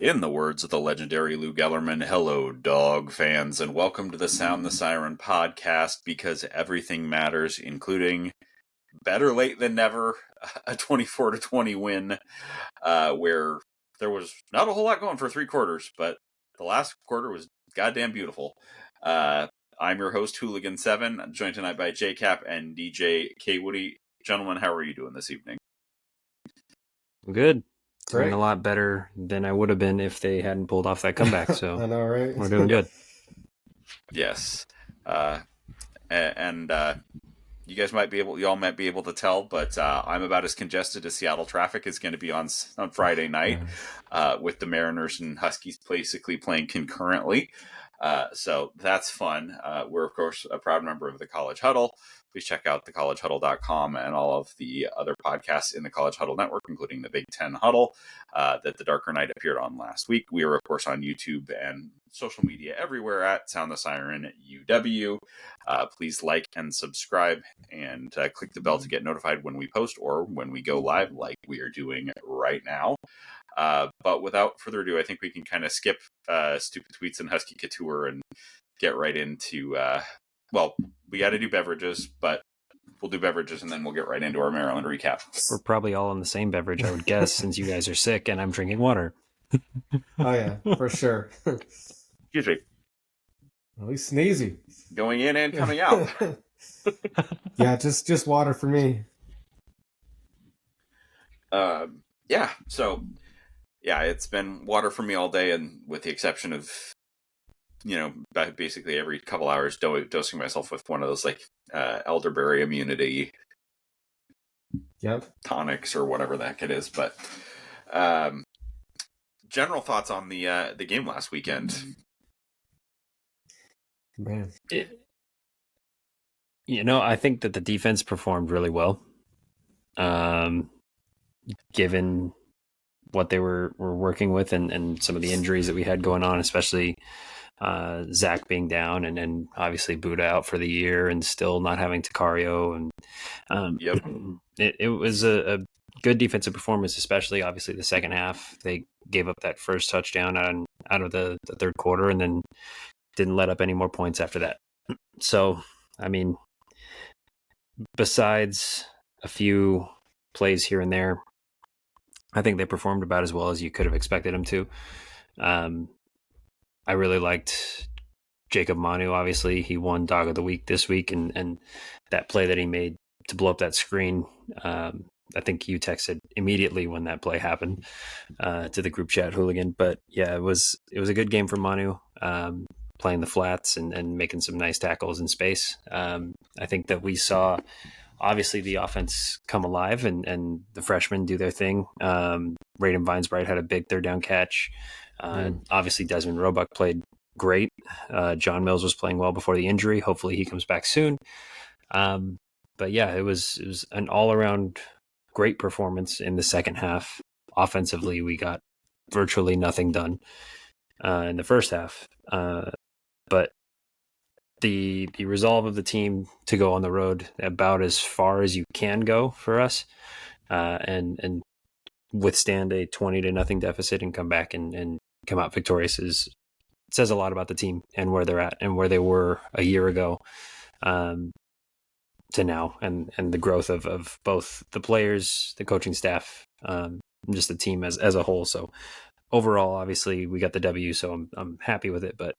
In the words of the legendary Lou Gellerman, hello, dog fans, and welcome to the Sound the Siren podcast, because everything matters, including better late than never, a 24-20 win, where there was not a whole lot going for three quarters, but the last quarter was goddamn beautiful. I'm your host, Hooligan7. I'm joined tonight by JCap and DJ K. Woody. Gentlemen, how are you doing this evening? Good. Great. Doing a lot better than I would have been if they hadn't pulled off that comeback. So I know, right? We're doing good. Yes. And you guys y'all might be able to tell, but I'm about as congested as Seattle traffic is going to be on Friday night, with the Mariners and Huskies basically playing concurrently. So that's fun. We're, of course, a proud member of the College Huddle. Please check out thecollegehuddle.com and all of the other podcasts in the College Huddle network, including the Big Ten Huddle that the Darker Knight appeared on last week. We are, of course, on YouTube and social media everywhere at Sound the Siren UW. Please like and subscribe and click the bell to get notified when we post or when we go live, like we are doing right now. But without further ado, I think we can kind of skip stupid tweets and Husky Couture and get right into, we got to do beverages, but we'll do beverages and then we'll get right into our Maryland recap. We're probably all on the same beverage, I would guess, since you guys are sick and I'm drinking water. Oh, yeah, for sure. Excuse me. At least sneezy. Going in and coming out. Yeah, just water for me. It's been water for me all day, and with the exception of, basically every couple hours dosing myself with one of those elderberry immunity tonics or whatever the heck it is. But general thoughts on the game last weekend. Man, I think that the defense performed really well, given what they were working with and some of the injuries that we had going on, especially Zach being down and obviously Buddha out for the year and still not having Takario. And it was a good defensive performance, especially obviously the second half. They gave up that first touchdown out of the third quarter and then didn't let up any more points after that. So, I mean, besides a few plays here and there, I think they performed about as well as you could have expected them to. I really liked Jacob Manu. Obviously, he won Dog of the Week this week, and that play that he made to blow up that screen. I think you texted immediately when that play happened to the group chat, Hooligan. But yeah, it was a good game for Manu, playing the flats and making some nice tackles in space. I think that we saw obviously the offense come alive and the freshmen do their thing. Raiden Vinesbright had a big third down catch. Obviously Desmond Roebuck played great. John Mills was playing well before the injury. Hopefully he comes back soon. But yeah, it was an all around great performance in the second half. Offensively, we got virtually nothing done in the first half. But the resolve of the team to go on the road about as far as you can go for us, and withstand a 20-0 deficit and come back and come out victorious says a lot about the team and where they're at and where they were a year ago to now, and the growth of both the players, the coaching staff, just the team as a whole. So overall, obviously we got the W, so I'm happy with it, but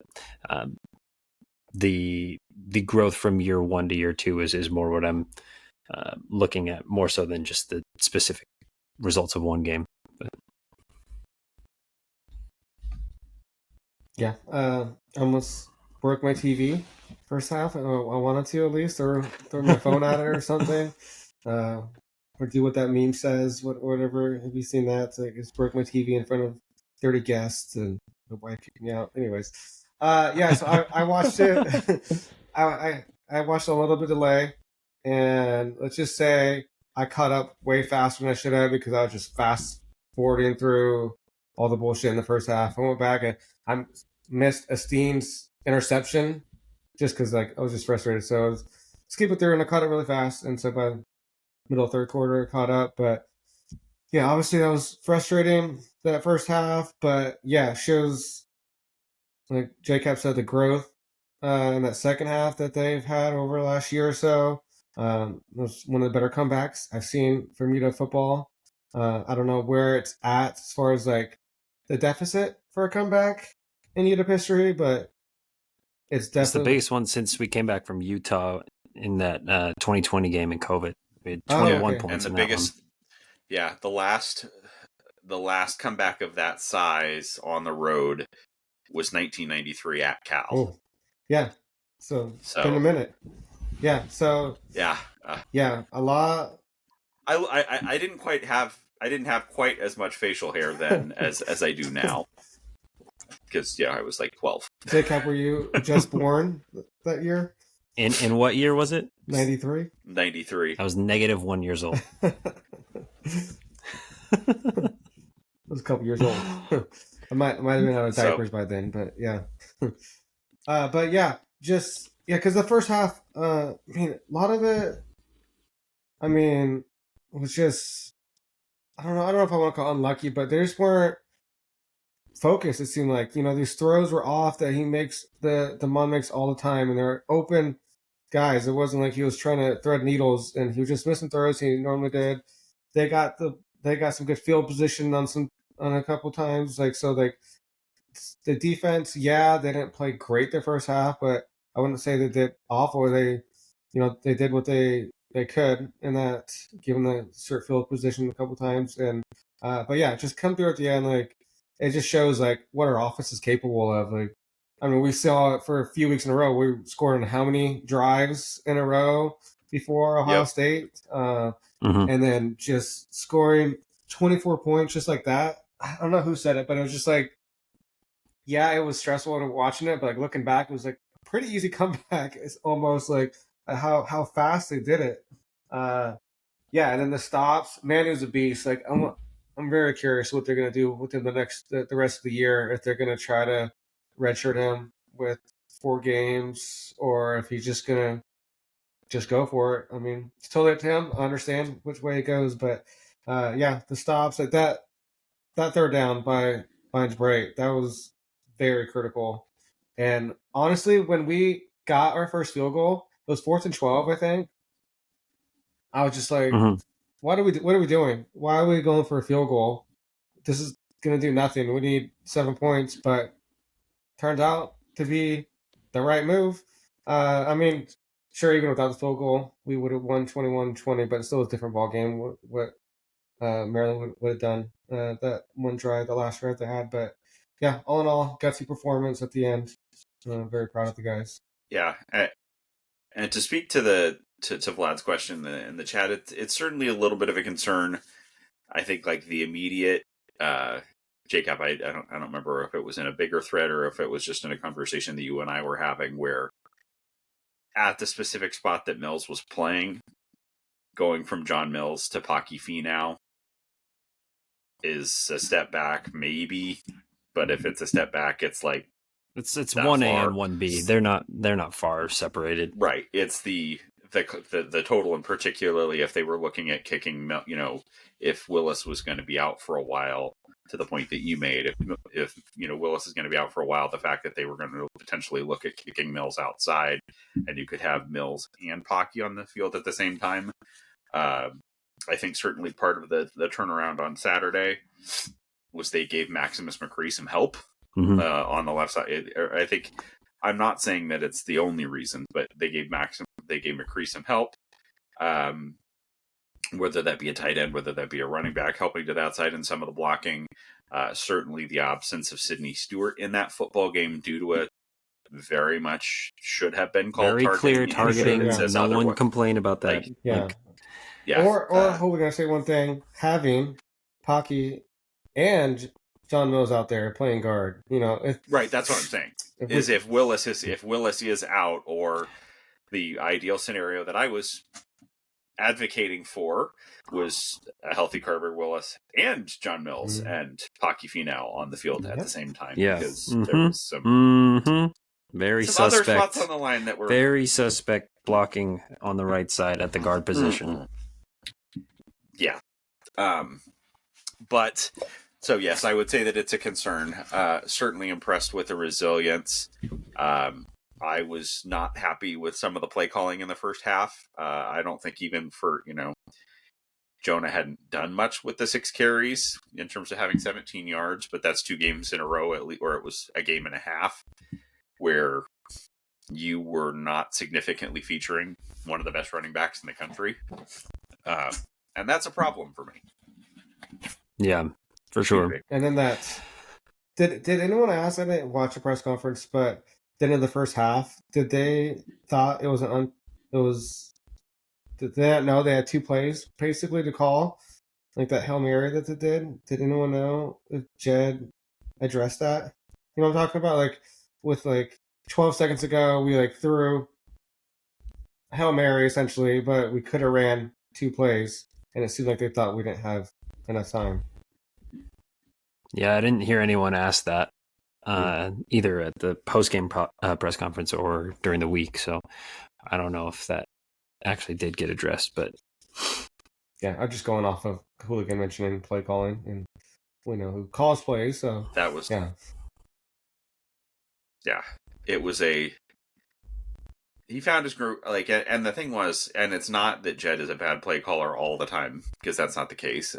the growth from year one to year two is more what I'm looking at, more so than just the specific results of one game. But. Yeah, I almost broke my TV first half. I wanted to at least, or throw my phone at it or something, or do what that meme says, whatever. Have you seen that? It's like, I just broke my TV in front of 30 guests and my wife kicked me out. Anyways, so I watched it. I watched a little bit delay, and let's just say I caught up way faster than I should have because I was just fast forwarding through all the bullshit in the first half. I went back and I missed Esteen's interception just because I was just frustrated. So I was skipping through and I caught it really fast. And so by middle of third quarter, I caught up. But yeah, obviously that was frustrating that first half, but yeah, shows like JCap said the growth in that second half that they've had over the last year or so. It was one of the better comebacks I've seen from UW football. I don't know where it's at as far as like the deficit for a comeback in UW history, but it's It's the definitely biggest one since we came back from Utah in that 2020 game in COVID. We had oh 21 okay. And points the in that one. biggest, yeah, the last comeback of that size on the road was 1993 at Cal. Oh, yeah. So it's been a So minute. Yeah. So yeah, yeah, a lot. I didn't have quite as much facial hair then as I do now, because I was like 12. JCap, were you just born that year? In what year was it? 93? 93. I was -1 years old. I was a couple years old. I might have been out of diapers by then, but yeah. But yeah, just because the first half, I mean, a lot of it, I mean, was just I don't know if I want to call it unlucky, but they just weren't focused. It seemed like these throws were off that he makes the Mon makes all the time, and they're open guys. It wasn't like he was trying to thread needles, and he was just missing throws he normally did. They got some good field position on a couple times, like the defense. Yeah, they didn't play great the first half, but I wouldn't say they did awful. They did what they could in that, given the cert field position a couple times, and but yeah, just come through at the end. Like it just shows like what our offense is capable of. Like I mean, we saw it for a few weeks in a row. We scored on how many drives in a row before Ohio State, and then just scoring 24 points just like that. I don't know who said it, but it was just like, yeah, it was stressful watching it, but like looking back, it was like a pretty easy comeback. It's almost like how fast they did it. Yeah, and then the stops, man, he was a beast. Like I'm very curious what they're gonna do with him the rest of the year. If they're gonna try to redshirt him with 4 games, or if he's just gonna just go for it. I mean, it's totally up to him. I understand which way it goes, but yeah, the stops like that third down by Lions break, that was very critical. And honestly, when we got our first field goal, it was 4th and 12, I think. I was just like, what are we doing? Why are we going for a field goal? This is gonna do nothing. We need 7 points, but turns out to be the right move. I mean, sure, even without the field goal, we would have won 21-20, but it's still a different ball game. What Maryland would have done that one drive, the last drive they had. But yeah, all in all, gutsy performance at the end. Very proud of the guys. Yeah, and to speak to to Vlad's question in the chat, it's certainly a little bit of a concern. I think like the immediate JCap, I don't remember if it was in a bigger thread or if it was just in a conversation that you and I were having, where at the specific spot that Mills was playing, going from John Mills to Pocky Finau is a step back, maybe. But if it's a step back, it's like it's 1A and 1B. They're not far separated. Right. It's the total, and particularly if they were looking at kicking, if Willis was going to be out for a while, to the point that you made, if Willis is going to be out for a while, the fact that they were going to potentially look at kicking Mills outside, and you could have Mills and Pocky on the field at the same time. I think certainly part of the turnaround on Saturday was they gave Maximus McCree some help on the left side. I think, I'm not saying that it's the only reason, but they gave McCree some help. Whether that be a tight end, whether that be a running back, helping to that side and some of the blocking. Certainly the absence of Sidney Stewart in that football game due to a very much should have been called very clear targeting. No one complained about that. Yeah. Or we're going to say one thing, having Pocky and John Mills out there playing guard, right. That's what I'm saying. If Willis is out, or the ideal scenario that I was advocating for was a healthy Carver Willis and John Mills and Pocky Finau on the field at the same time. Yeah. Because there was some very some suspect other spots on the line that were very suspect blocking on the right side at the guard position. Yeah. But so yes, I would say that it's a concern. Certainly impressed with the resilience. I was not happy with some of the play calling in the first half. I don't think even for, Jonah hadn't done much with the 6 carries in terms of having 17 yards, but that's 2 games in a row, at least, or it was a game and a half, where you were not significantly featuring one of the best running backs in the country. And that's a problem for me. Yeah, for sure. And then did anyone ask? I didn't watch a press conference, but then in the first half, did they thought it was did they not know they had 2 plays basically to call, like that Hail Mary that they did? Did anyone know if Jed addressed that? You know what I'm talking about? Like with 12 seconds ago, we threw Hail Mary essentially, but we could have ran 2 plays, and it seemed like they thought we didn't have enough time. Yeah, I didn't hear anyone ask that either at the post-game press conference or during the week. So I don't know if that actually did get addressed, but yeah, I'm just going off of Hooligan mentioning play calling, and we know who calls plays. So that was it was he found his group, and the thing was, and it's not that Jed is a bad play caller all the time, because that's not the case.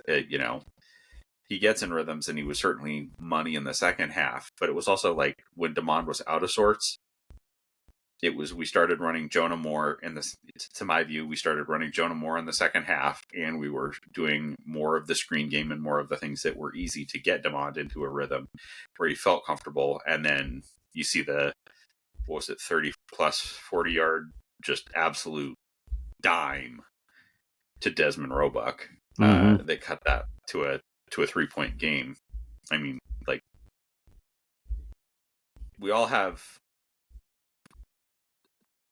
He gets in rhythms, and he was certainly money in the second half, but it was also when DeMond was out of sorts, we started running Jonah more to my view, we started running Jonah more in the second half, and we were doing more of the screen game and more of the things that were easy to get DeMond into a rhythm where he felt comfortable. And then you see 30 plus 40 yard, just absolute dime to Desmond Roebuck. They cut that to a 3-point game. I mean, we all have,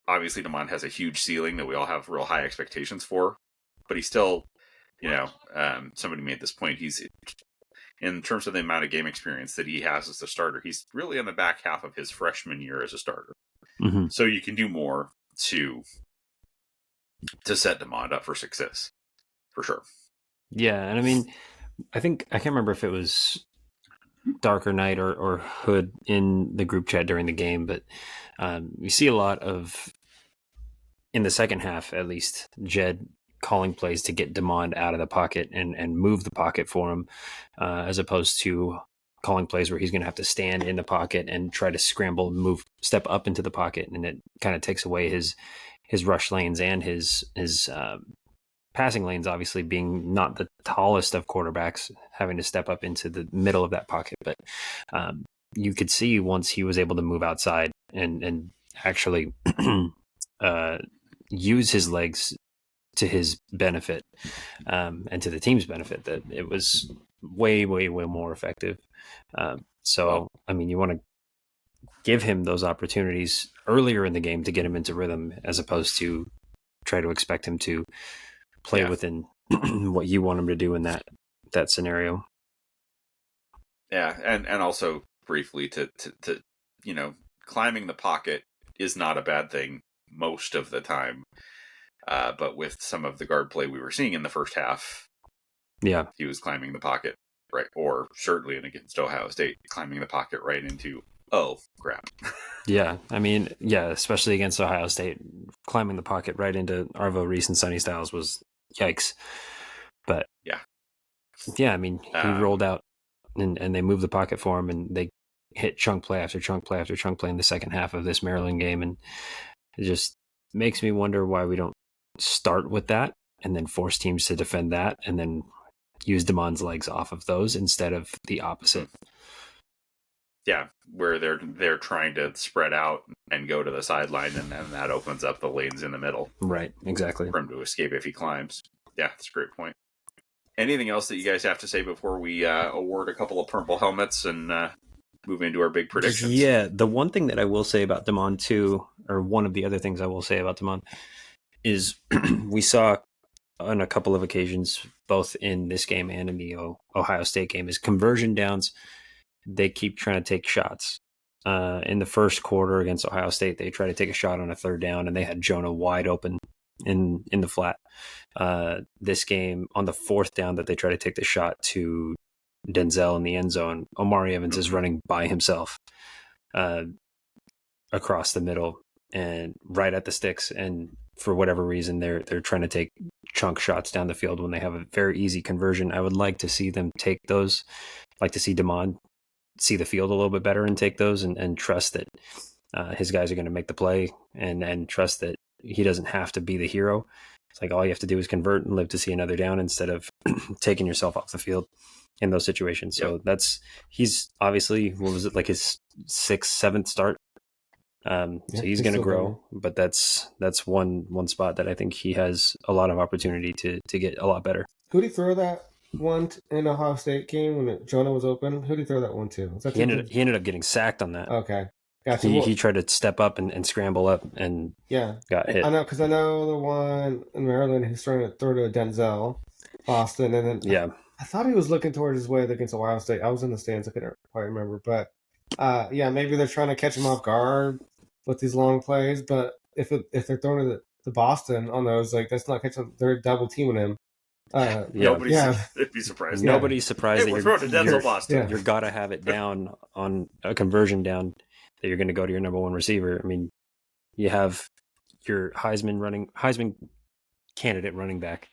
obviously DeMond has a huge ceiling that we all have real high expectations for, but he's still, somebody made this point, he's, in terms of the amount of game experience that he has as a starter, he's really in the back half of his freshman year as a starter. Mm-hmm. So you can do more to set DeMond up for success, for sure. Yeah, and I mean, I can't remember if it was Darker Knight or Hood in the group chat during the game, but you see a lot of, in the second half at least, Jed calling plays to get DeMond out of the pocket and move the pocket for him, as opposed to calling plays where he's going to have to stand in the pocket and try to scramble and step up into the pocket, and it kind of takes away his rush lanes and his passing lanes, obviously being not the tallest of quarterbacks, having to step up into the middle of that pocket. But you could see once he was able to move outside and actually use his legs to his benefit and to the team's benefit, that it was way, way, way more effective. So, I mean, you want to give him those opportunities earlier in the game to get him into rhythm, as opposed to try to expect him to play within what you want him to do in that scenario. Yeah, and also briefly to climbing the pocket is not a bad thing most of the time. But with some of the guard play we were seeing in the first half, he was climbing the pocket, right? Or certainly against Ohio State, climbing the pocket right into, oh, crap. Yeah, I mean, especially against Ohio State, climbing the pocket right into Arvo Reese and Sonny Styles was yikes. But yeah, I mean, he rolled out and they moved the pocket for him, and they hit chunk play after chunk play after chunk play in the second half of this Maryland game. And it just makes me wonder why we don't start with that and then force teams to defend that and then use DeMond's legs off of those instead of the opposite. Yeah, where they're trying to spread out and go to the sideline, and then that opens up the lanes in the middle. Right, exactly. For him to escape if he climbs. Yeah, that's a great point. Anything else that you guys have to say before we award a couple of purple helmets and move into our big predictions? Yeah, the one thing that I will say about DeMond too, or one of the other things I will say about DeMond, is we saw on a couple of occasions, both in this game and in the Ohio State game, is conversion downs. They keep trying to take shots. In the first quarter against Ohio State, they tried to take a shot on a third down, and they had Jonah wide open in the flat. This game, on the fourth down that they try to take the shot to Denzel in the end zone, Omari Evans is running by himself across the middle and right at the sticks, and for whatever reason they're trying to take chunk shots down the field when they have a very easy conversion. I would like to see them take those, like to see Damon see the field a little bit better and take those, and trust that his guys are going to make the play, and trust that he doesn't have to be the hero. It's like all you have to do is convert and live to see another down instead of taking yourself off the field in those situations. So he's obviously, what was it, like his 6th, 7th start? So he's going to grow, but that's one spot that I think he has a lot of opportunity to get a lot better. Who did he throw that one in Ohio State game when Jonah was open? Who did he throw that one to? He ended up getting sacked on that. Okay. Gotcha. He tried to step up and scramble up and got hit. I know, because I know the one in Maryland, he's trying to throw to Denzel, Boston, and then I thought he was looking towards his way against Ohio State. I was in the stands, I couldn't quite remember, but maybe they're trying to catch him off guard with these long plays. But if they're throwing to Boston on those, like that's not catching, they're double teaming him. It'd be surprised. Nobody's surprised that we're throwing to Denzel Boston. You're gotta have it down on a conversion down that you're going to go to your number one receiver. I mean, you have your Heisman candidate running back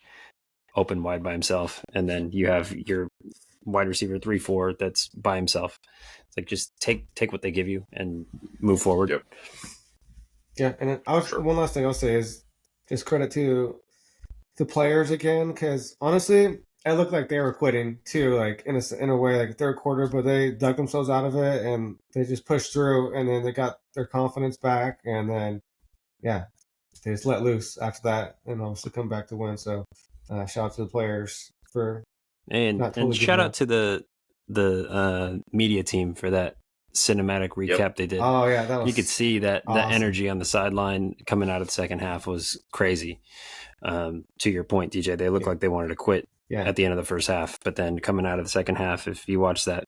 open wide by himself, and then you have your wide receiver 3-4 that's by himself. It's like, just take what they give you and move forward. Yep. Yeah, and one last thing I'll say is just credit to the players again, because honestly, it looked like they were quitting too, like in a way, like third quarter, but they dug themselves out of it and they just pushed through, and then they got their confidence back, and then they just let loose after that, and obviously come back to win. So shout out to the players for and shout out to the media team for that cinematic recap they did. Oh yeah, that was, you could see that awesome. The energy on the sideline coming out of the second half was crazy. To your point, DJ, they looked like they wanted to quit at the end of the first half, but then coming out of the second half, if you watch that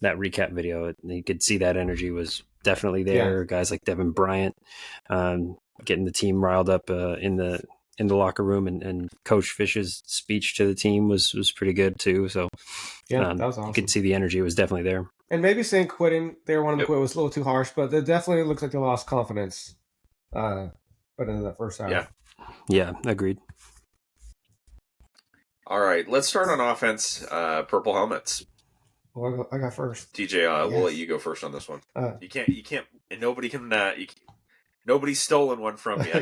recap video, you could see that energy was definitely there. Guys like Devin Bryant getting the team riled up in the locker room, and Coach Fish's speech to the team was pretty good too. So that was awesome. You could see the energy was definitely there. And maybe saying quitting, they wanted to quit, was a little too harsh, but it definitely looks like they lost confidence. But in that first half. Yeah, agreed. All right, let's start on offense. Purple helmets. Well, I got first. DJ, we'll let you go first on this one. You can't, and nobody can. Nobody's stolen one from you.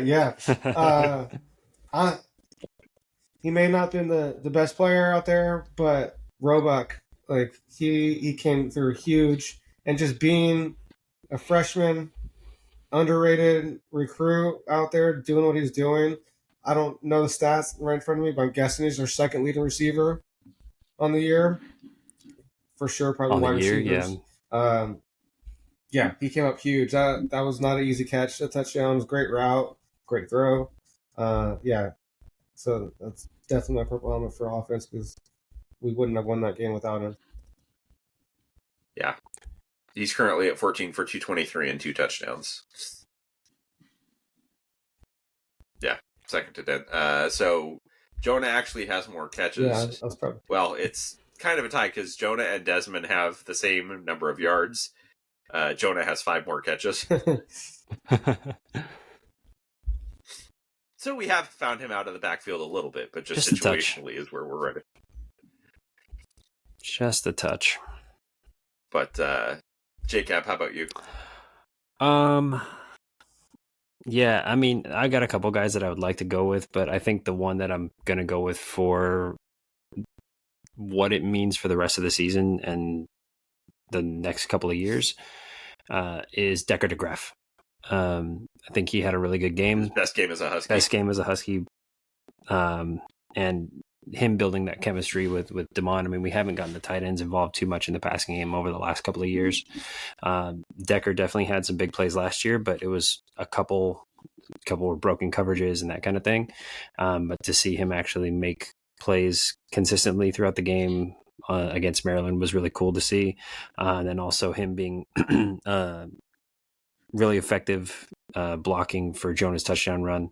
He may not have been the best player out there, but Roebuck, like he came through huge, and just being a freshman, underrated recruit out there doing what he's doing. I don't know the stats right in front of me, but I'm guessing he's their second leading receiver on the year. For sure, probably wide receivers. He came up huge. That was not an easy catch. A touchdown was a great route, great throw. So that's definitely my purple helmet for offense, because we wouldn't have won that game without him. Yeah. He's currently at 14 for 223 and 2 touchdowns. Yeah, second to Den. So Jonah actually has more catches. Yeah, that's probably. Well, it's kind of a tie because Jonah and Desmond have the same number of yards. Jonah has 5 more catches. So we have found him out of the backfield a little bit, but just situationally is where we're ready. Just a touch. But JCap, how about you? Yeah, I mean, I got a couple guys that I would like to go with, but I think the one that I'm going to go with for what it means for the rest of the season and the next couple of years is Decker DeGraff. I think he had a really good game. His best game as a Husky. And him building that chemistry with Damon. I mean, we haven't gotten the tight ends involved too much in the passing game over the last couple of years. Decker definitely had some big plays last year, but it was a couple were broken coverages and that kind of thing. But to see him actually make plays consistently throughout the game against Maryland was really cool to see. And then also him being really effective blocking for Jonah's touchdown run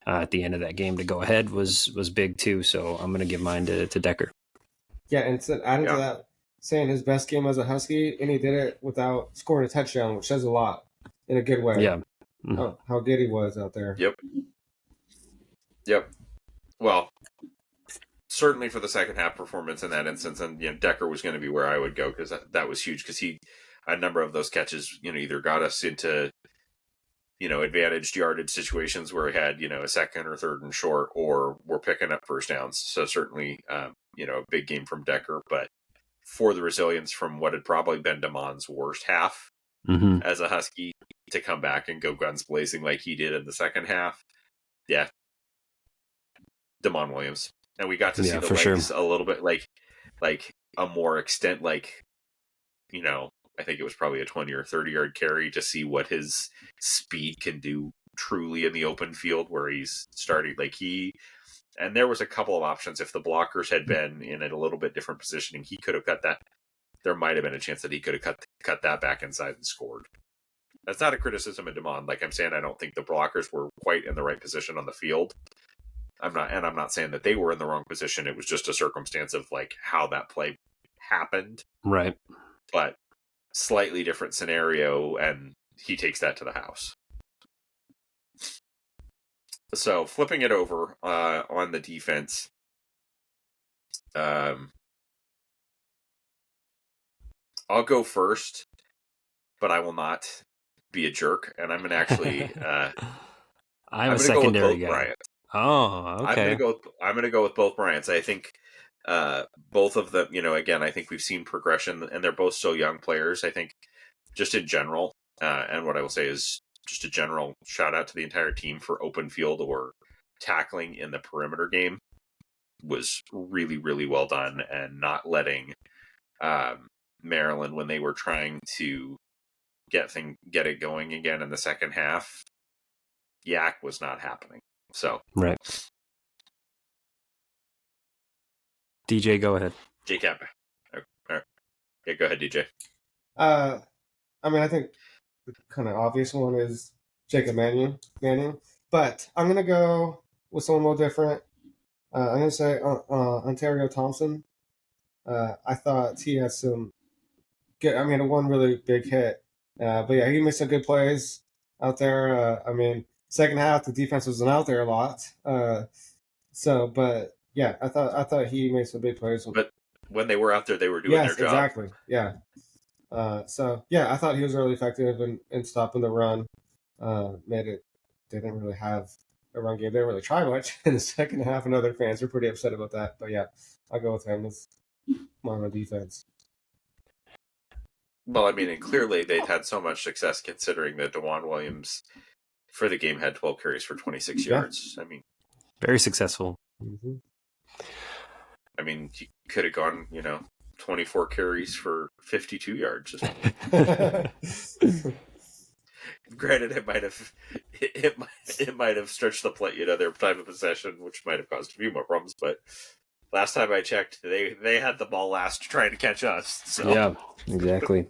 at the end of that game to go ahead was big too. So I'm going to give mine to Decker. Yeah, and so adding to that, saying his best game as a Husky, and he did it without scoring a touchdown, which says a lot in a good way. Yeah. How good he was out there. Yep. Well, certainly for the second half performance in that instance, and Decker was going to be where I would go because that was huge because a number of those catches, either got us into, advantaged yardage situations where we had, a second or third and short, or we're picking up first downs. So certainly, a big game from Decker, but for the resilience from what had probably been DeMond's worst half as a Husky to come back and go guns blazing like he did in the second half. Yeah. DeMond Williams. And we got to see the legs a little bit like a more extent, I think it was probably a 20 or 30 yard carry to see what his speed can do truly in the open field where he's starting and there was a couple of options. If the blockers had been in a little bit different positioning, he could have cut that. There might have been a chance that he could have cut that back inside and scored. That's not a criticism of DeMond. Like I'm saying, I don't think the blockers were quite in the right position on the field. I'm not saying that they were in the wrong position. It was just a circumstance of how that play happened. Right. But slightly different scenario, and he takes that to the house. So flipping it over on the defense, I'll go first, but I will not be a jerk, and I'm going to actually. I'm a secondary guy. Bryant. Oh, okay. I'm gonna go with both Bryants. I think both of them. Again, I think we've seen progression, and they're both so young players. I think just in general, and what I will say is just a general shout out to the entire team for open field or tackling in the perimeter game was really, really well done, and not letting Maryland when they were trying to get it going again in the second half. Yak was not happening. So right. DJ, go ahead. JCap. All right. Yeah, go ahead, DJ. I think the kind of obvious one is Jacob Manning, but I'm gonna go with someone a little different. I'm gonna say Ontario Thompson. I thought he had some good. One really big hit, but yeah, he made some good plays out there. Second half, the defense wasn't out there a lot. But yeah, I thought he made some big plays. But when they were out there, they were doing their job. Exactly. Yeah. I thought he was really effective in stopping the run. They didn't really have a run game. They didn't really try much in the second half, and other fans were pretty upset about that. But yeah, I'll go with him as on defense. Well, and clearly they'd had so much success considering that DeJuan Williams for the game had 12 carries for 26 yards. Very successful. Mm-hmm. You could have gone, 24 carries for 52 yards. Granted, it might have stretched the play, their time of possession, which might have caused a few more problems. But last time I checked, they had the ball last trying to catch us. So. Yeah, exactly.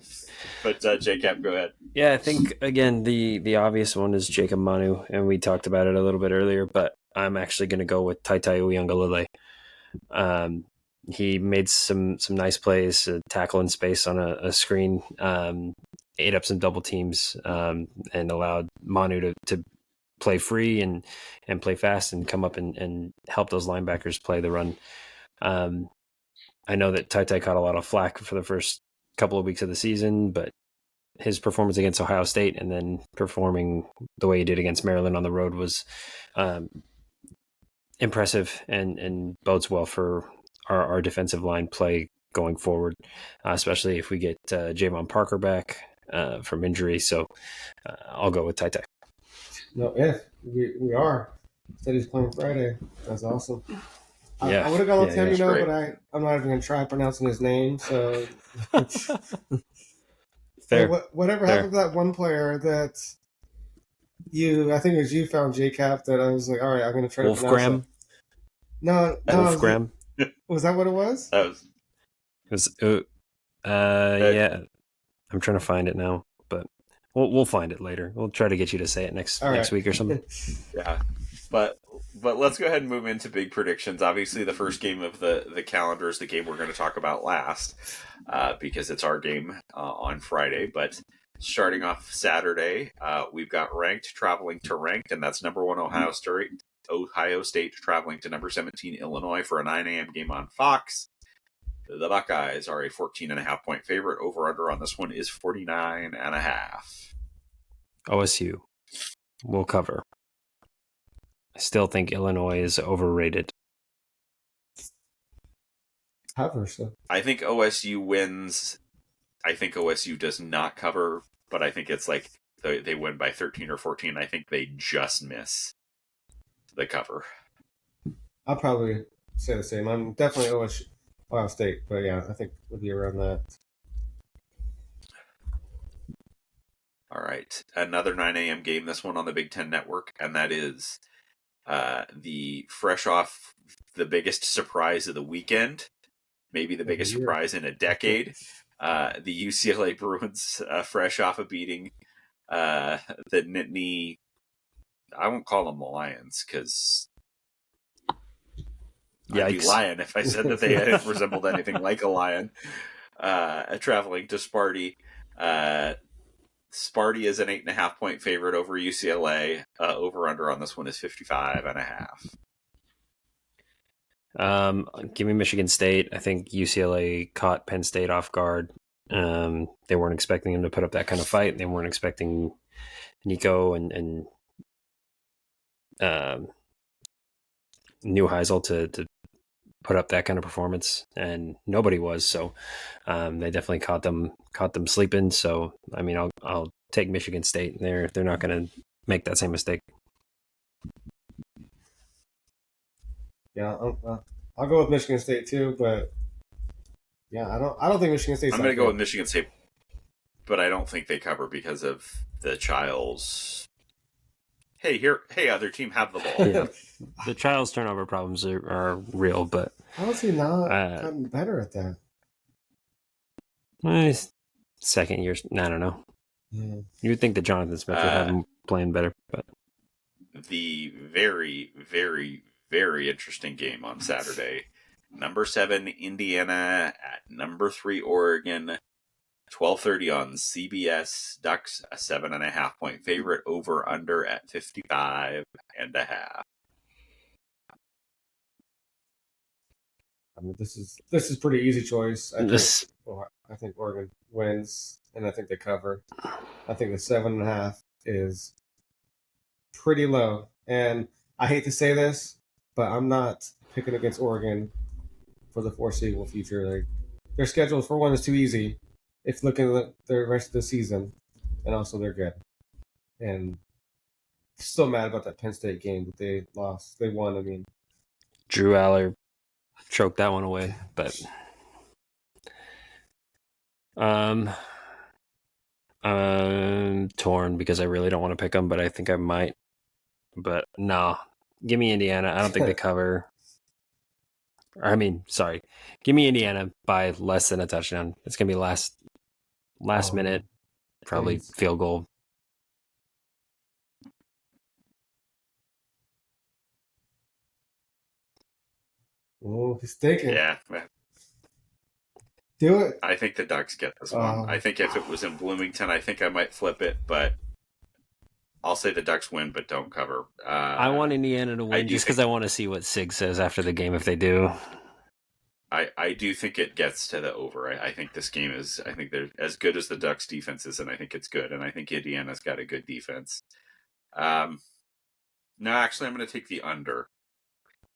But JCap, go ahead. Yeah, I think again the obvious one is Jacob Manu, and we talked about it a little bit earlier. But I'm actually going to go with Taitai Uyunglele. He made some nice plays, tackle in space on a screen, ate up some double teams, and allowed Manu to play free and play fast and come up and help those linebackers play the run. I know that Taitai caught a lot of flack for the first couple of weeks of the season, but his performance against Ohio State and then performing the way he did against Maryland on the road was impressive and bodes well for our defensive line play going forward, especially if we get Javon Parker back from injury. So I'll go with Taitai. No, if we are. Said he's playing Friday. That's awesome. Yeah. I would have gone with him, but I'm not even going to try pronouncing his name. So, Fair. Hey, whatever happened to that one player that I think it was you found JCap that I was like, all right, I'm going to try to pronounce it. No, Wolfgram. Was that what it was? That was. Yeah. I'm trying to find it now, but We'll find it later. We'll try to get you to say it next week or something. Yeah, but let's go ahead and move into big predictions. Obviously, the first game of the calendar is the game we're going to talk about last, because it's our game on Friday. But starting off Saturday, we've got Ranked traveling to Ranked, and that's number 1 Ohio State traveling to number 17 Illinois for a 9 a.m. game on Fox. The Buckeyes are a 14.5-point favorite. Over-under on this one is 49.5. OSU will cover. I still think Illinois is overrated. I think OSU wins. I think OSU does not cover, but I think it's like they win by 13 or 14. I think they just miss the cover. I'll probably say the same. I'm definitely Ohio State, but yeah, I think we'll be around that. All right. Another 9 a.m. game, this one on the Big Ten Network, and that is the fresh off the biggest surprise of the weekend, maybe the biggest surprise in a decade. The UCLA Bruins, fresh off of beating the Nittany, I won't call them the Lions, because I'd be lying if I said that they resembled anything like a lion. Traveling to Sparty. Sparty is an 8.5-point favorite over UCLA. Over-under on this one is 55.5. Give me Michigan State. I think UCLA caught Penn State off guard. They weren't expecting him to put up that kind of fight. They weren't expecting Nico and Neuheisel to put up that kind of performance, and nobody was. So they definitely caught them sleeping. So I mean, I'll take Michigan State. They're not going to make that same mistake. Yeah, I'll go with Michigan State too, but yeah, I don't think Michigan State. I'm going to go with Michigan State, but I don't think they cover because of the Childs. Hey, other team, have the ball. Yeah. The Childs turnover problems are real, but how is he not gotten better at that? Second year, I don't know. Yeah. You would think that Jonathan Smith would have him playing better, but the very, very, very interesting game on Saturday. Number 7 Indiana at number 3 Oregon. 12:30 on CBS. Ducks a 7.5-point favorite. Over under at 55.5. I mean, this is pretty easy choice. I think Oregon wins, and I think they cover. I think the 7.5 is pretty low, and I hate to say this, but I'm not picking against Oregon for the foreseeable future. Like, their schedule, for one, is too easy. If looking at the rest of the season, and also they're good. And still mad about that Penn State game that they lost. They won. I mean, Drew Aller choked that one away, but I'm torn because I really don't want to pick them, but I think I might. But no, give me Indiana. I don't think they cover. I mean, sorry, give me Indiana by less than a touchdown. It's gonna be last minute, probably field goal. Oh, he's thinking. Yeah. Do it. I think the Ducks get this one. I think if it was in Bloomington, I think I might flip it, but I'll say the Ducks win, but don't cover. I want Indiana to win just because I want to see what Sig says after the game if they do. I do think it gets to the over. I think this game is, I think they're as good as the Ducks defense is, and I think it's good, and I think Indiana's got a good defense. No, actually, I'm going to take the under,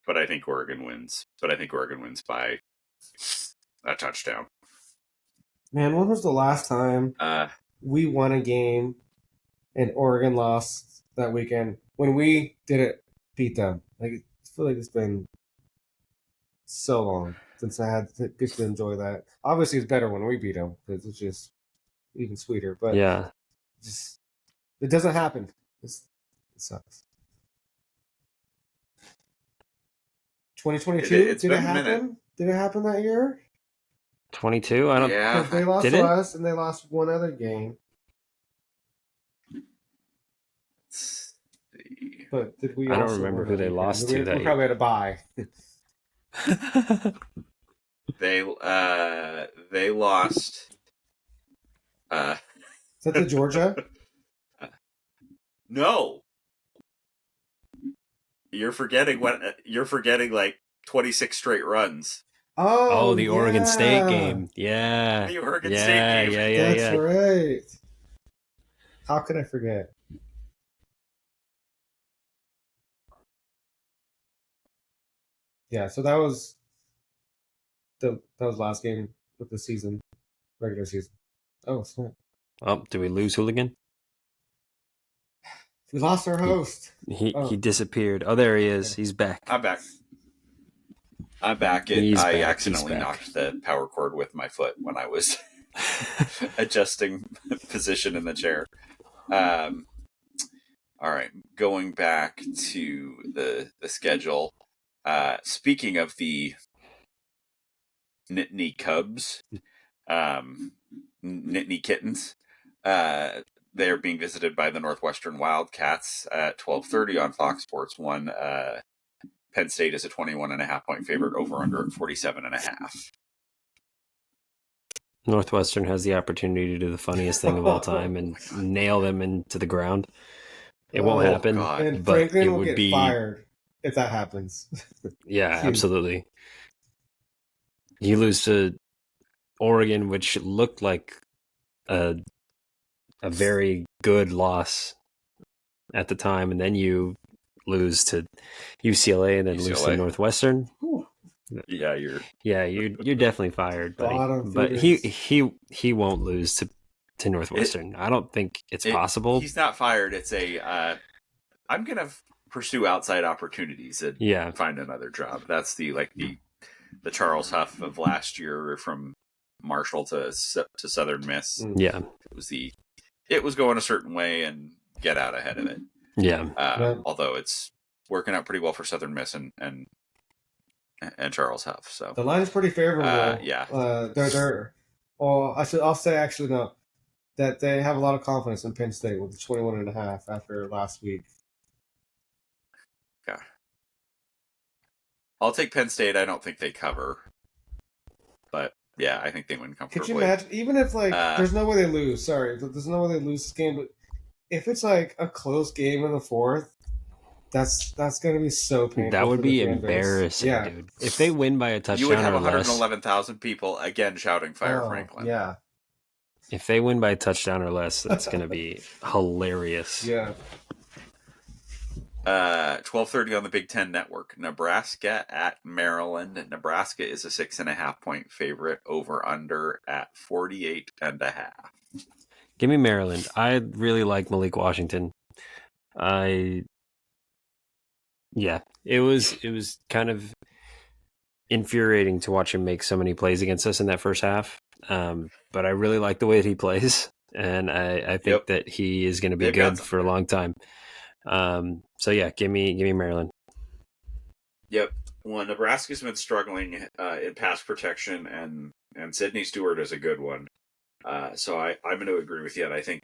but I think Oregon wins. But I think Oregon wins by a touchdown. Man, when was the last time we won a game and Oregon lost that weekend? When we didn't beat them, like, I feel like it's been so long since I had to get to enjoy that. Obviously, it's better when we beat them because it's just even sweeter. But yeah, it doesn't happen. It sucks. 2022. Did it happen? Did it happen that year? 22. I don't. Yeah. Because they lost to us and they lost one other game. But did we? I don't also remember win who that they weekend? lost we, to that we probably had a bye. They lost. Is that to Georgia? No, you're forgetting like 26 straight runs. Oh, the Oregon State game. Yeah. The Oregon State game. That's right. How could I forget? Yeah, so that was last game of the season, regular season. Oh, snap. Oh, did we lose Hooligan? We lost our host. He disappeared. Oh, there he is. He's back. I'm back. I accidentally knocked the power cord with my foot when I was adjusting position in the chair. All right, going back to the schedule. Speaking of the Nittany Cubs, Nittany Kittens, they're being visited by the Northwestern Wildcats at 12:30 on Fox Sports 1. Penn State is a 21.5-point favorite, over under at 47.5. Northwestern has the opportunity to do the funniest thing of all time and nail them into the ground. It won't happen. God. And but Franklin it will would get be fired if that happens. Yeah, absolutely. You lose to Oregon, which looked like a very good loss at the time, and then you lose to UCLA and then lose to Northwestern. Yeah, you're definitely fired, buddy. But he won't lose to Northwestern. I don't think it's possible. He's not fired. It's I'm gonna pursue outside opportunities and find another job. That's the Charles Huff of last year from Marshall to Southern Miss. Yeah, it was going a certain way and get out ahead of it. Yeah. Although it's working out pretty well for Southern Miss and Charles Huff. So the line is pretty favorable. Yeah. I'll say actually no, that they have a lot of confidence in Penn State with the 21.5 after last week. Yeah. I'll take Penn State. I don't think they cover, but yeah, I think they win comfortably. Could you imagine, even if there's no way they lose? Sorry, there's no way they lose this game, but if it's like a close game in the fourth, that's going to be so painful. That would be embarrassing, dude. If they win by a touchdown, you would have or 111,000 people again shouting "Fire Franklin." Yeah. If they win by a touchdown or less, that's going to be hilarious. Yeah. 12:30 on the Big Ten Network. Nebraska at Maryland. Nebraska is a 6.5-point favorite, over under at 48.5. Give me Maryland. I really like Malik Washington. It was kind of infuriating to watch him make so many plays against us in that first half. But I really like the way that he plays, and I think that he is going to be good for a long time. So yeah, give me Maryland. Yep. Well, Nebraska's been struggling in pass protection, and Sidney Stewart is a good one. So I'm going to agree with you. And I think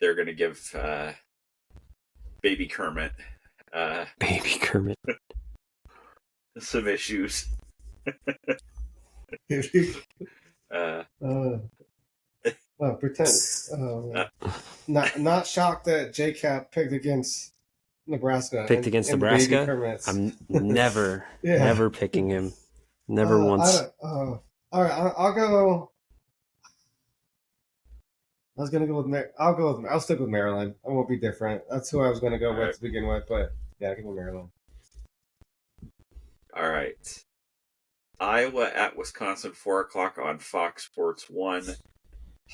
they're going to give Baby Kermit some issues. Pretend. Not shocked that JCap picked against Nebraska. I'm never picking him. Never once. All right, I'll go. I was gonna go with. I'll stick with Maryland. I won't be different. That's who I was gonna go with to begin with. But yeah, give me Maryland. All right. Iowa at Wisconsin, 4:00 on Fox Sports 1.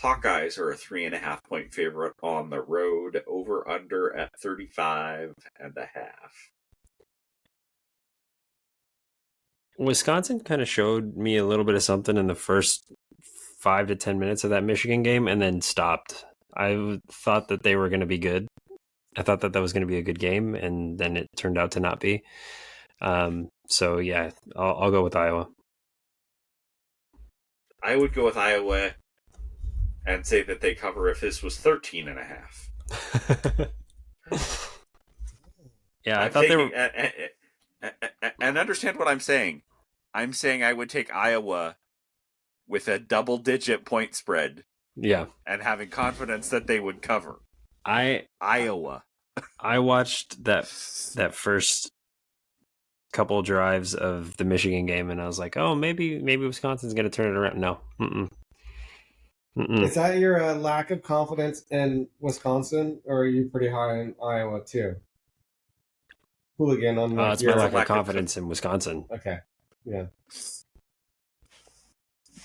Hawkeyes are a 3.5-point favorite on the road, over under at 35.5. Wisconsin kind of showed me a little bit of something in the first 5 to 10 minutes of that Michigan game and then stopped. I thought that they were going to be good. I thought that was going to be a good game, and then it turned out to not be. So yeah, I'll go with Iowa. I would go with Iowa and say that they cover if this was 13.5. Yeah, I I'm thought they taking were. and understand what I'm saying. I'm saying I would take Iowa with a double-digit point spread Yeah, and having confidence that they would cover. I Iowa. I watched that first couple drives of the Michigan game, and I was like, oh, maybe Wisconsin's going to turn it around. No, Is that your lack of confidence in Wisconsin, or are you pretty high in Iowa too? Hooligan on like it's my your lack of confidence in Wisconsin. okay, yeah.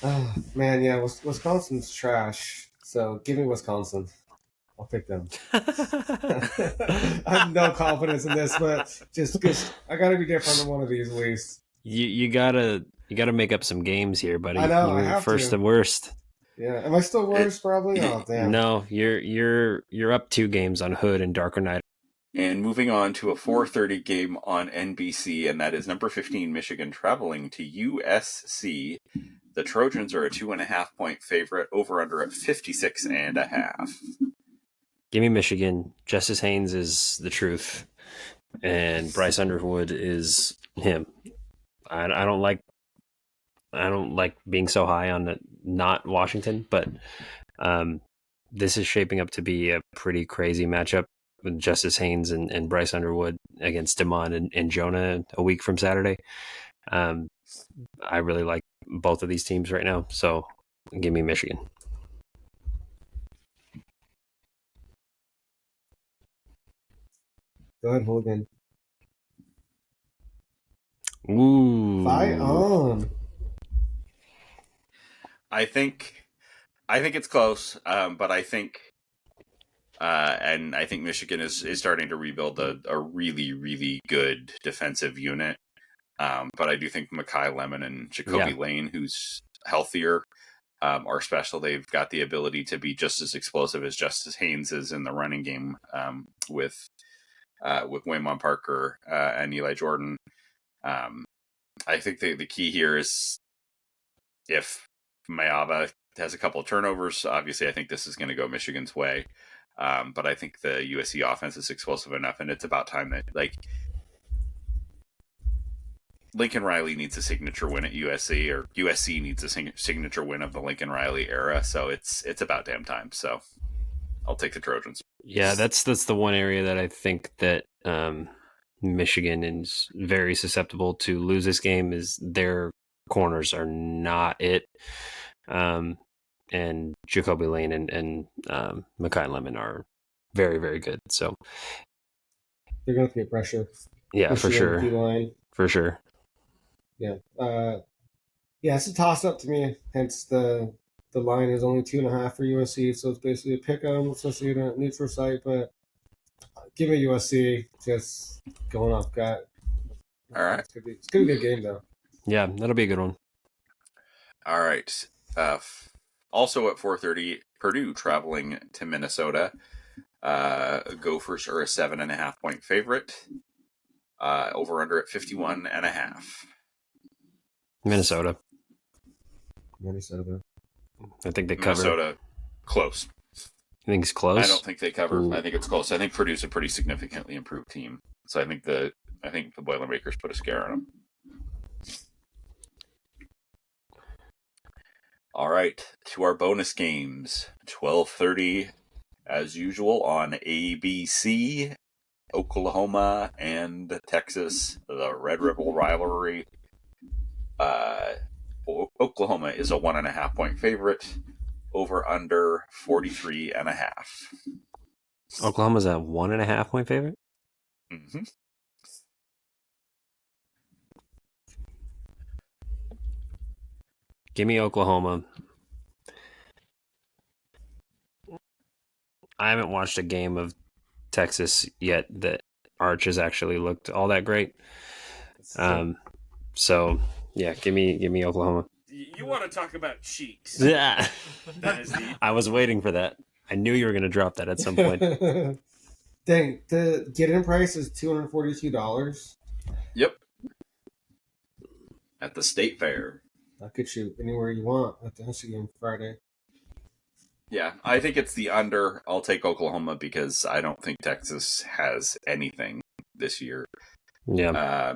Oh man, yeah, Wisconsin's trash. So give me Wisconsin. I'll pick them. I have no confidence in this, but just because I got to be different on one of these at least. You gotta make up some games here, buddy. I know, You I were have first to. and worst. Yeah, am I still worse? Probably. Oh damn. No, you're up 2 games on Hood and Darker Knight. And moving on to a 4:30 game on NBC, and that is number 15 Michigan traveling to USC. The Trojans are a 2.5 point favorite, over under at 56.5. Give me Michigan. Justice Haynes is the truth, and Bryce Underwood is him. I don't like being so high on the, not Washington, but this is shaping up to be a pretty crazy matchup with Justice Haynes and Bryce Underwood against Damon and Jonah a week from Saturday. I really like both of these teams right now, so give me Michigan. Go ahead, Hooligan. Ooh. Fight on. I think it's close, but I think Michigan is starting to rebuild a really, really good defensive unit. But I do think Mekhi Lemon and Jacoby Lane, who's healthier, are special. They've got the ability to be just as explosive as Justice Haynes is in the running game with Waymon Parker and Eli Jordan. I think the key here is if Mayava has a couple of turnovers, obviously I think this is going to go Michigan's way. But I think the USC offense is explosive enough, and it's about time that Lincoln Riley needs a signature win at USC, or USC needs a signature win of the Lincoln Riley era. So it's about damn time. So I'll take the Trojans. Yeah, that's the one area that I think that Michigan is very susceptible to lose this game is their corners are not it. And Jacoby Lane and Mekhi Lemon are very, very good. So They're going to get pressure. Yeah, Michigan, for sure. D-line. For sure. Yeah. Yeah, it's a toss-up to me. Hence, the line is only 2.5 for USC, so it's basically a pick-em, especially in a neutral site. But give me USC, just going off gut. All right. It's going to be a good game, though. Yeah, that'll be a good one. All right. Also at 4:30, Purdue traveling to Minnesota. Gophers are a 7.5 point favorite. Over under at 51.5. Minnesota. I think they cover. Minnesota, close. You think it's close? I don't think they cover. Ooh. I think it's close. I think Purdue's a pretty significantly improved team. So I think the Boilermakers put a scare on them. All right, to our bonus games. 12:30, as usual, on ABC. Oklahoma and Texas, the Red Rebel rivalry. Oklahoma is a 1.5 point favorite. Over under 43.5. Oklahoma's a 1.5 point favorite? Mm-hmm. Give me Oklahoma. I haven't watched a game of Texas yet that Arch has actually looked all that great. So yeah, give me Oklahoma. You want to talk about cheeks? Yeah, I was waiting for that. I knew you were going to drop that at some point. Dang, the get-in price is $242. Yep. At the State Fair. That gets you anywhere you want at the Michigan Friday. Yeah, I think it's the under. I'll take Oklahoma because I don't think Texas has anything. this year. Yeah.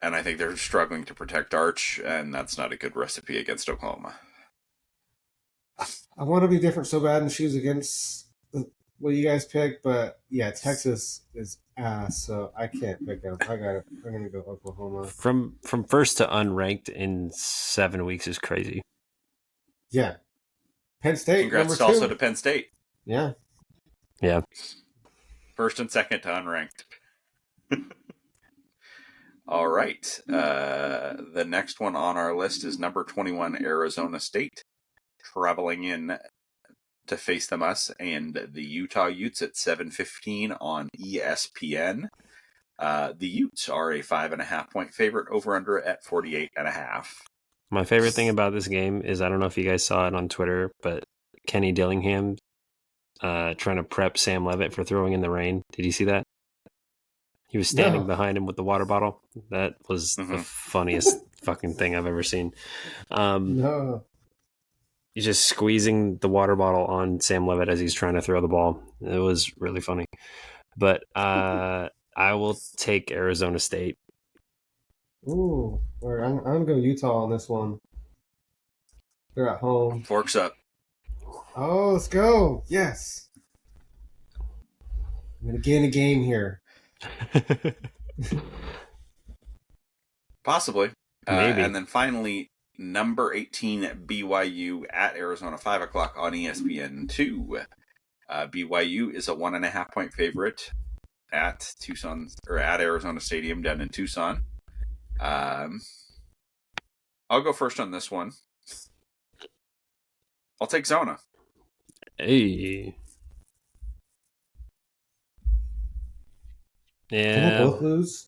And I think they're struggling to protect Arch, and that's not a good recipe against Oklahoma. I want to be different so bad and choose against what you guys pick, but yeah, Texas is ass, so I can't pick them. I'm gonna go Oklahoma. From first to unranked in 7 weeks is crazy. Yeah, Penn State. Congrats number 2. Also to Penn State. Yeah. First and second to unranked. All right. The next one on our list is number 21, Arizona State, traveling in to face us and the Utah Utes at 7:15 on ESPN. The Utes are a 5.5-point favorite, over under at 48.5. My favorite thing about this game is, I don't know if you guys saw it on Twitter, but Kenny Dillingham trying to prep Sam Levitt for throwing in the rain. Did you see that? He was standing behind him with the water bottle. That was the funniest fucking thing I've ever seen. No. He's just squeezing the water bottle on Sam Levitt as he's trying to throw the ball. It was really funny. But I will take Arizona State. Ooh, I'm gonna go Utah on this one. They're at home. Forks up. Oh, let's go! Yes, I'm gonna gain a game here. Possibly. Maybe. And then finally, number 18, BYU at Arizona, 5 o'clock on ESPN2. BYU is a 1.5-point favorite at Tucson, or at Arizona Stadium down in Tucson. I'll go first on this one. I'll take Zona. Hey. Yeah. Can we both lose?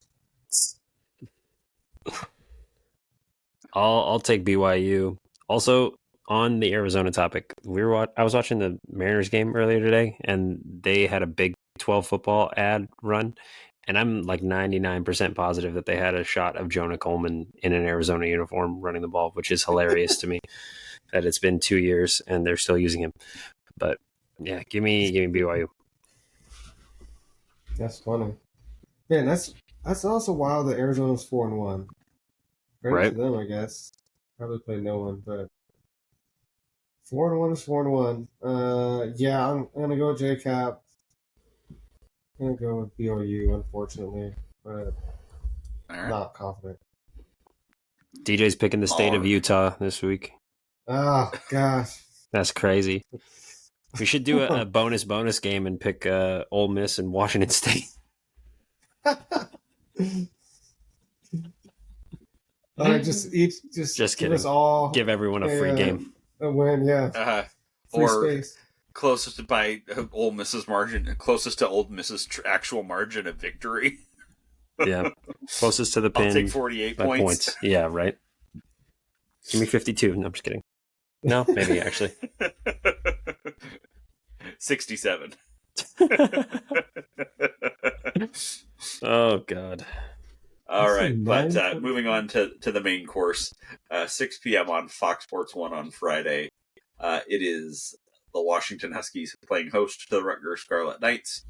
I'll take BYU. Also, on the Arizona topic, I was watching the Mariners game earlier today, and they had a Big 12 football ad run, and I'm like 99% positive that they had a shot of Jonah Coleman in an Arizona uniform running the ball, which is hilarious to me that it's been 2 years and they're still using him. But yeah, give me BYU. That's funny. Man, that's also wild that Arizona's 4-1. Right to them, I guess. Probably play no one, but 4-1 is 4-1. Yeah, I'm gonna go with JCap. I'm gonna go with BYU, unfortunately, but not confident. DJ's picking the state of Utah this week. Oh gosh, that's crazy. We should do a bonus game and pick Ole Miss and Washington State. Just kidding. Give us all, give everyone a free game, a win, yeah. Free space. Closest to Ole Miss's margin, closest to Ole Miss's actual margin of victory. Yeah, closest to the pin. I'll take 48 points. Yeah, right. Give me 52. No, I'm just kidding. No, maybe actually 67. Oh God. All right, but moving on to the main course, 6 p.m. on Fox Sports 1 on Friday. It is the Washington Huskies playing host to the Rutgers Scarlet Knights.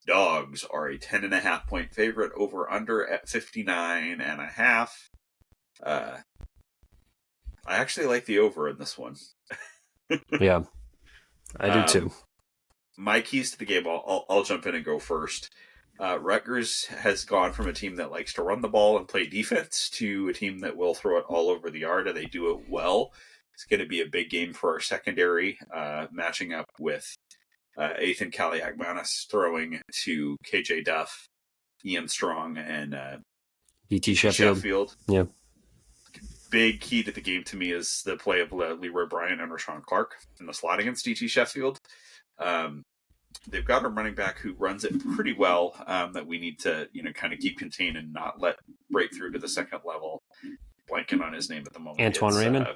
Dogs are a 10.5-point favorite, over under at 59.5. I actually like the over in this one. Yeah, I do too. My keys to the game, I'll jump in and go first. Rutgers has gone from a team that likes to run the ball and play defense to a team that will throw it all over the yard, and they do it well. It's going to be a big game for our secondary, matching up with Ethan Kaliakmanis throwing to KJ Duff, Ian Strong, and DT Sheffield. Yeah. Big key to the game to me is the play of Leroy Bryant and Rashawn Clark in the slot against DT Sheffield. They've got a running back who runs it pretty well, that we need to, kind of keep contained and not let break through to the second level. Blanking on his name at the moment. Antoine Raymond?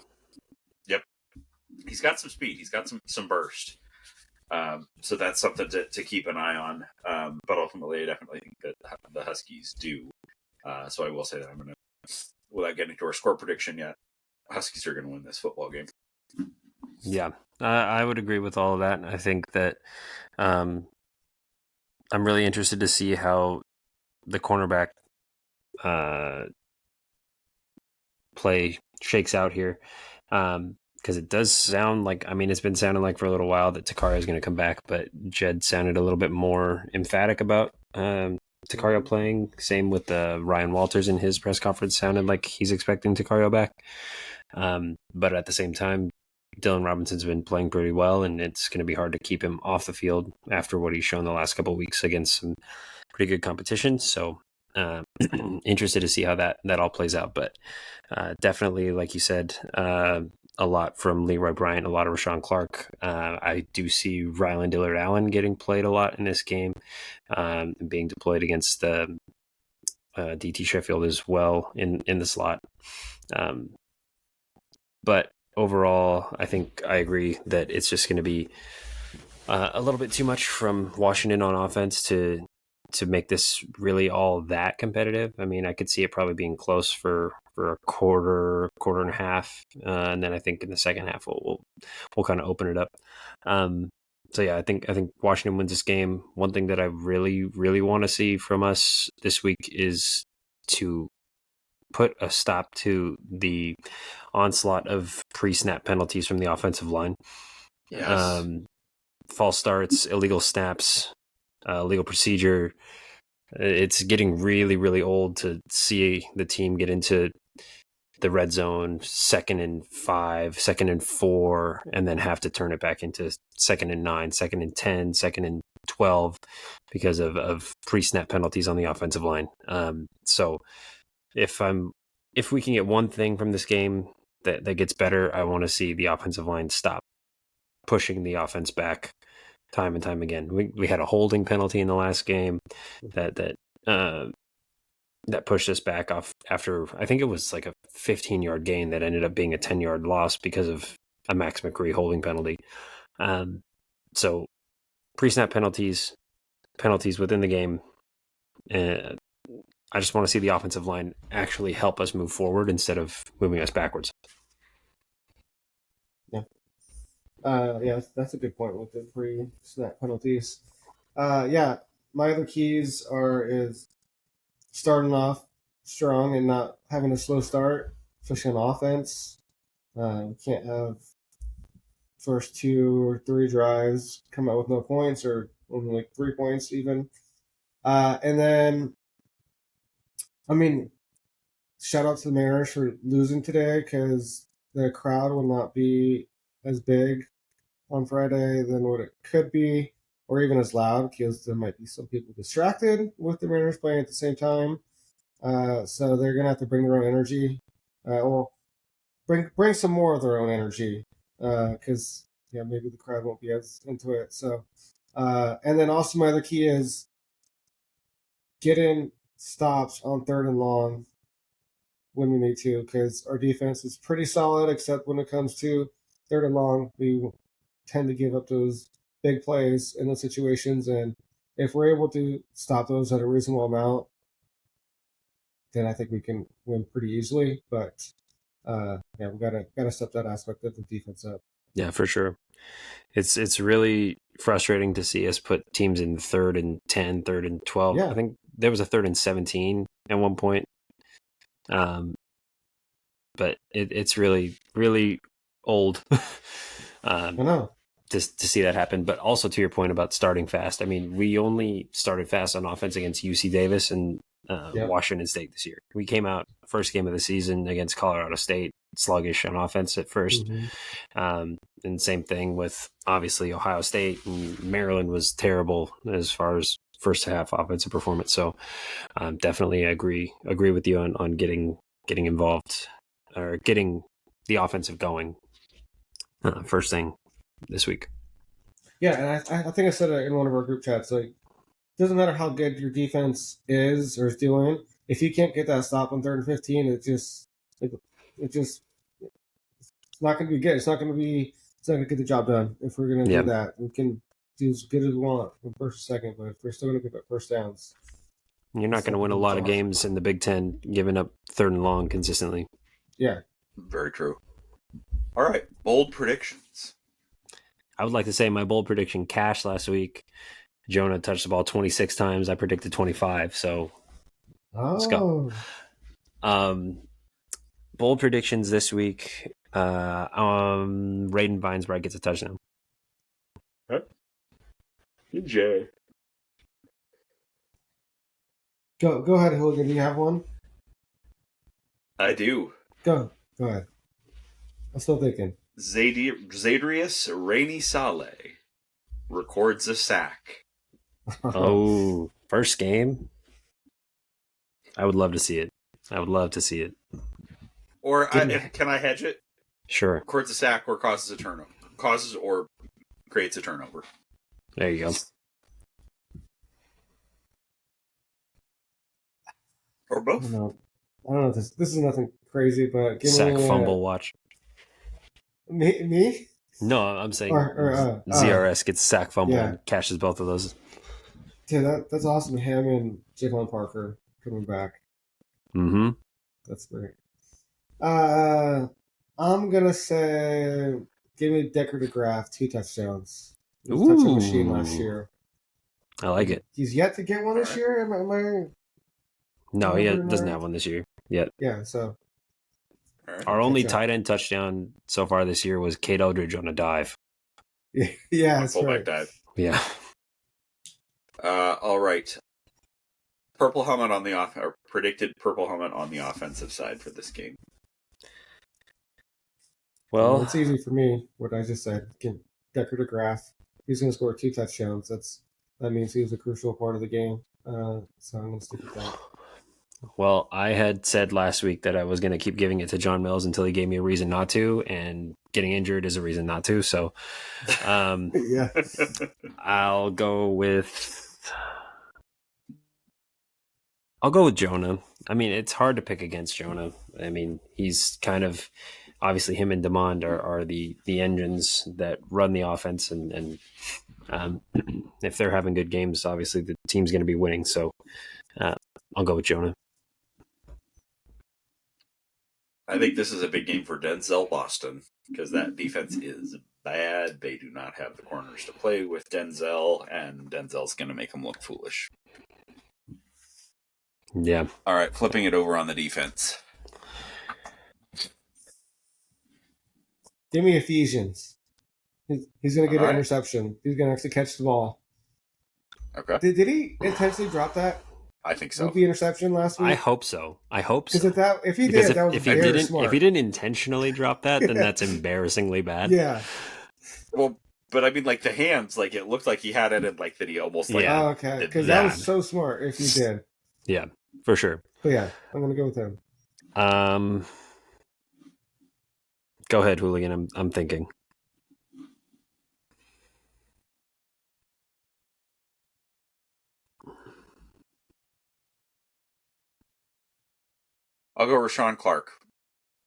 Yep. He's got some speed. He's got some burst. So that's something to keep an eye on. But ultimately, I definitely think that the Huskies do. So I will say that I'm going to, without getting to our score prediction yet, Huskies are going to win this football game. Yeah, I would agree with all of that. I think that I'm really interested to see how the cornerback play shakes out here. Because it does sound like, I mean, it's been sounding like for a little while that Takario is going to come back, but Jed sounded a little bit more emphatic about Takario playing. Same with Ryan Walters in his press conference, sounded like he's expecting Takario back. But at the same time, Dylan Robinson's been playing pretty well, and it's going to be hard to keep him off the field after what he's shown the last couple of weeks against some pretty good competition. So interested to see how that all plays out. But definitely, like you said, a lot from Leroy Bryant, a lot of Rashawn Clark. I do see Rylan Dillard-Allen getting played a lot in this game, being deployed against DT Sheffield as well in the slot. But overall, I think I agree that it's just going to be a little bit too much from Washington on offense to make this really all that competitive. I mean, I could see it probably being close for a quarter and a half, and then I think in the second half we'll kind of open it up. So yeah, I think Washington wins this game. One thing that I really want to see from us this week is to put a stop to the onslaught of pre-snap penalties from the offensive line. Yes. False starts, illegal snaps, legal procedure. It's getting really old to see the team get into the red zone 2nd and 5, 2nd and 4, and then have to turn it back into 2nd and 9, 2nd and 10, 2nd and 12 because of pre-snap penalties on the offensive line. So if we can get one thing from this game that gets better, I want to see the offensive line stop pushing the offense back time and time again. We had a holding penalty in the last game that pushed us back off after, I think it was like a 15-yard gain that ended up being a 10-yard loss because of a Max McCree holding penalty. So pre-snap penalties within the game. I just want to see the offensive line actually help us move forward instead of moving us backwards. Yeah. Yeah, that's a good point with the pre-snap penalties. Yeah, my other keys is starting off strong and not having a slow start, especially on offense. We can't have first 2 or 3 drives come out with no points or only like 3 points even. And then, I mean, shout out to the Mariners for losing today because the crowd will not be as big on Friday than what it could be, or even as loud, because there might be some people distracted with the Mariners playing at the same time. So they're gonna have to bring their own energy, or bring some more of their own energy, because maybe the crowd won't be as into it. So, and then also my other key is getting stops on 3rd and long when we need to, because our defense is pretty solid, except when it comes to 3rd and long, we tend to give up those big plays in those situations. And if we're able to stop those at a reasonable amount, then I think we can win pretty easily. But we gotta step that aspect of the defense up. Yeah, for sure. It's really frustrating to see us put teams in 3rd and 10, 3rd and 12. Yeah. I think there was a 3rd and 17 at one point. But it's really old. I know. To see that happen. But also to your point about starting fast, I mean, we only started fast on offense against UC Davis and Washington State this year. We came out first game of the season against Colorado State, sluggish on offense at first. Mm-hmm. And same thing with obviously Ohio State, and Maryland was terrible as far as first half offensive performance. So definitely agree with you on getting involved or getting the offensive going first thing this week. Yeah, and I think I said it in one of our group chats. Like, it doesn't matter how good your defense is or is doing. If you can't get that stop on 3rd and 15, it's not going to be good. It's not going to get the job done. If we're going to do that, we can do as good as we want from first to second, but if we're still going to get first downs, you're not going to win a lot of games in the Big Ten giving up 3rd and long consistently. Yeah, very true. All right, bold predictions. I would like to say my bold prediction cashed last week. Jonah touched the ball 26 times. I predicted 25. So let's go. Bold predictions this week. Raiden Vinesbright gets a touchdown. Jay. Go ahead, Hooligan. Do you have one? I do. Go ahead. I'm still thinking. Zadrius Rainey Saleh records a sack. Oh, first game? I would love to see it. Or can I hedge it? Sure. Records a sack or causes a turnover. Causes or creates a turnover. There you go. Or both. I don't know. This is nothing crazy, but give Sack me fumble watch. Me? No, I'm saying ZRS gets sack fumble and cashes both of those. Yeah, that's awesome. Him and Javon Parker coming back. Mm-hmm. That's great. I'm gonna say, give me Decker DeGraff 2 touchdowns. He was touchdown machine last year. I like it. He's yet to get one this year. Am I? No, he doesn't have one this year yet. Yeah, so. Our only tight end touchdown so far this year was Kate Eldridge on a dive. Yeah, that's right. Dive. Yeah. All right. Purple helmet on the predicted purple helmet on the offensive side for this game. Well, it's easy for me. What I just said. Decker DeGraff. He's going to score 2 touchdowns. That means he was a crucial part of the game. So I'm going to stick with that. Well, I had said last week that I was going to keep giving it to John Mills until he gave me a reason not to, and getting injured is a reason not to. So, yeah, I'll go with Jonah. I mean, it's hard to pick against Jonah. I mean, he's kind of obviously him and Demond are the engines that run the offense, and if they're having good games, obviously the team's going to be winning. So, I'll go with Jonah. I think this is a big game for Denzel Boston because that defense is bad. They do not have the corners to play with Denzel, and Denzel's going to make them look foolish. Yeah. All right, flipping it over on the defense. Give me Ephesians. He's going to get an interception. He's going to actually catch the ball. Okay. Did he intentionally drop that? I think so. With the interception last week? I hope so. Because if he did, that was very smart. If he didn't intentionally drop that, then that's embarrassingly bad. Yeah. Well, but I mean, like the hands, like it looked like he had it, and like that he almost like. Oh, okay. Because that was so smart. If he did. Yeah, for sure. But yeah, I'm gonna go with him. Go ahead, Hooligan. I'm thinking. I'll go Rashawn Clark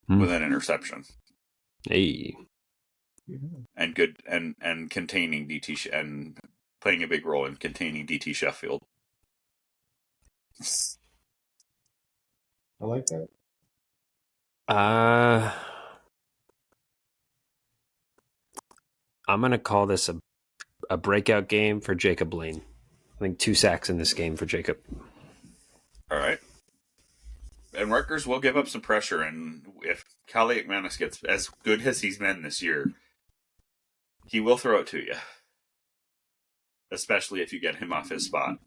with an interception. Hey. And good and containing DT and playing a big role in containing DT Sheffield. I like that. I'm gonna call this a breakout game for Jacob Lane. I think 2 sacks in this game for Jacob. All right. And Rutgers will give up some pressure, and if Callie McManus gets as good as he's been this year, he will throw it to you. Especially if you get him off his spot.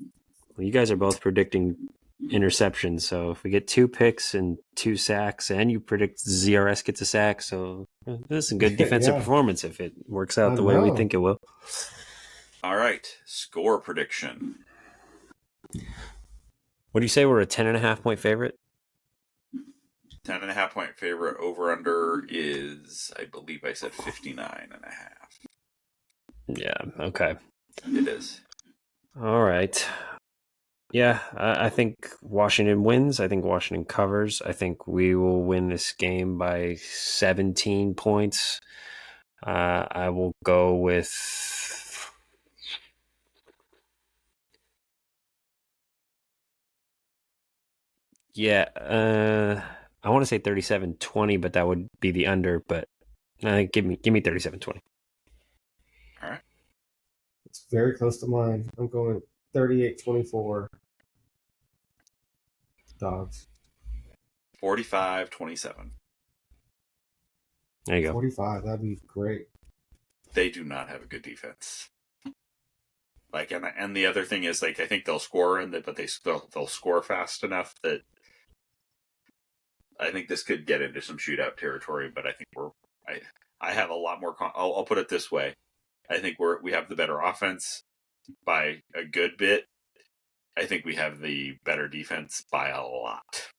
Well, you guys are both predicting interceptions, so if we get 2 picks and 2 sacks, and you predict ZRS gets a sack, so this is a good defensive performance if it works out the way we think it will. All right, score prediction. What do you say? We're a 10.5 point favorite? 10.5 point favorite. Over under is, I believe I said 59.5. Yeah, okay. It is. All right. Yeah, I think Washington wins. I think Washington covers. I think we will win this game by 17 points. I will go with... Yeah, I want to say 37-20, but that would be the under. But give me 37-20. All right, it's It's very close to mine. I'm going 38-24 Dogs. 45-27. There you go. 45. That'd be great. They do not have a good defense. Like, and the other thing is, like, I think they'll score, but they'll score fast enough that I think this could get into some shootout territory. But I think I have a lot more. I'll put it this way: I think we have the better offense by a good bit. I think we have the better defense by a lot.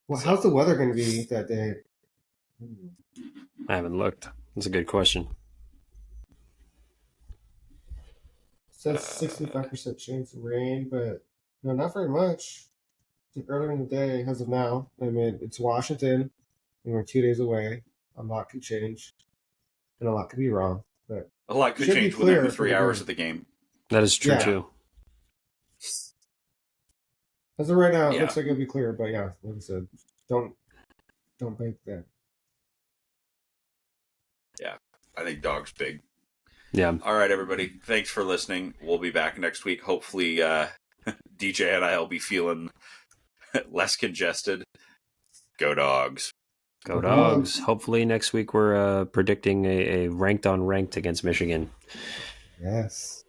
Well, how's the weather going to be that day? I haven't looked. That's a good question. It says 65% chance of rain, but no, not very much. It's earlier in the day as of now. I mean, it's Washington, and we're 2 days away. A lot could change, and a lot could be wrong. But a lot could change within the 3 hours of the game. That is true, too. As of right now, it looks like it'll be clear, but yeah, like I said, don't bank that. Yeah, I think Dogs big. Yeah. All right, everybody. Thanks for listening. We'll be back next week. Hopefully, DJ and I will be feeling less congested. Go Dogs. Go Dogs. Hopefully next week we're predicting a ranked on ranked against Michigan. Yes.